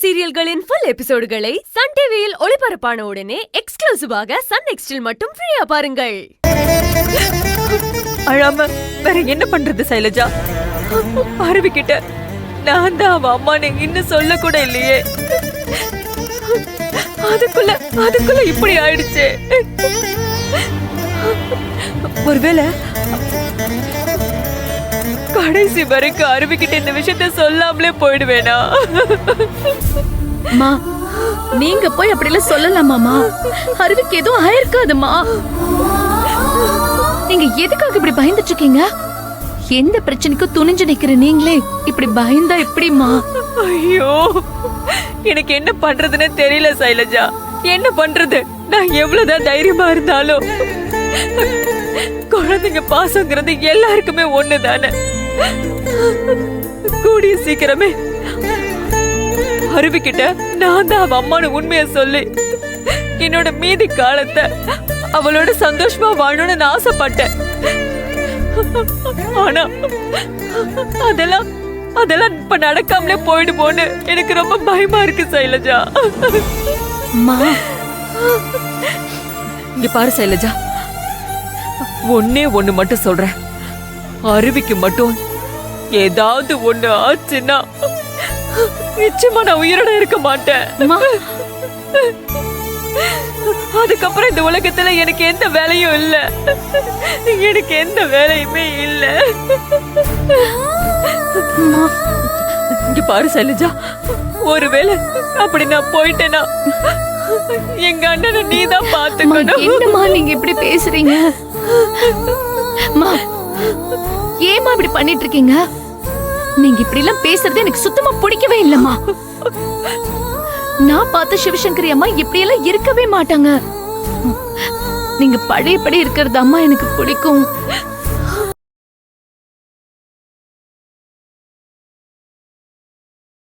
சீரியல்களின் full எபிசோடுகளை Sun டிவியில் ஒளிபரப்பான உடனே எக்ஸ்க்ளூசிவாக சன் நெக்ஸ்டில் மட்டும் ஃப்ரீயா பாருங்கள். அழாம வேற என்ன பண்றது சைலஜா? அருவிக்கிட்ட நான் தான் அவ அம்மான்னு இன்னும் சொல்ல கூட இல்லையே. அதுக்குள்ள இப்படி ஆயிடுச்சு. ஒருவேளை கடைசி வரைக்கும் அருவிக்கிட்ட இந்த விஷயத்த சொல்லாமலே போயிடுவேனா? மா, நீங்க போய் அப்படி எல்லாம் சொல்லலாமாமா? அருவிக்கு எதுவும் ஆயிருக்காதுமா. நீங்க எதுக்காக இப்படி பயந்துட்டு இருக்கீங்க? எந்த பிரச்சனைக்கும் துணிஞ்சு நிக்கிற நீங்களே இப்படி பயந்தா எப்படிமா? ஐயோ, எனக்கு என்ன பண்றதுன்னு தெரியல சைலஜா. என்ன பண்றது? நான் எவ்வளவுதான் தைரியமா இருந்தாலும் குழந்தைங்க பாசங்கிறது எல்லாருக்குமே ஒண்ணுதானே. கூடிய சீக்கிரமே அருவிக்கிட்ட நான் தான் அவ அம்மானு உண்மைய சொல்லி என்னோட மீதி காலத்தை அவளோட சந்தோஷமா வாழணும்னு நான் ஆசைப்பட்டேன். ஆனா அதெல்லாம் இப்ப நடக்காமலே போயிடுமோன்னு எனக்கு ரொம்ப பயமா இருக்கு சைலஜா. இங்க பாரு சைலஜா, ஒன்னே ஒண்ணு மட்டும் சொல்றேன். அருவிக்கு மட்டும் ஏதாவது ஒண்ணு ஆச்சுன்னா நிச்சயமா நான் உயிரோட இருக்க மாட்டேன். அதுக்கப்புறம் இந்த உலகத்துல எனக்கு எந்த வேலையும் இல்ல. எனக்கு எந்த வேலையுமே இல்ல. இங்க பாரு சைலஜா, ஒருவேளை அப்படி நான் போயிட்டேனா எங்க அண்ணனை நீதான் பாத்துக்கணும். என்னம்மா நீங்க இப்படி பேசுறீங்க? ஏமா இப்படி பண்ணிட்டு இருக்கீங்க? நீங்க இப்படி எல்லாம் பேசுறது எனக்கு சுத்தமா பிடிக்கவே இல்லம்மா. நான் பார்த்த சிவசங்கரி அம்மா இப்படி எல்லாம் இருக்கவே மாட்டாங்க. நீங்க பழையபடி இருக்கிறது அம்மா எனக்கு பிடிக்கும்.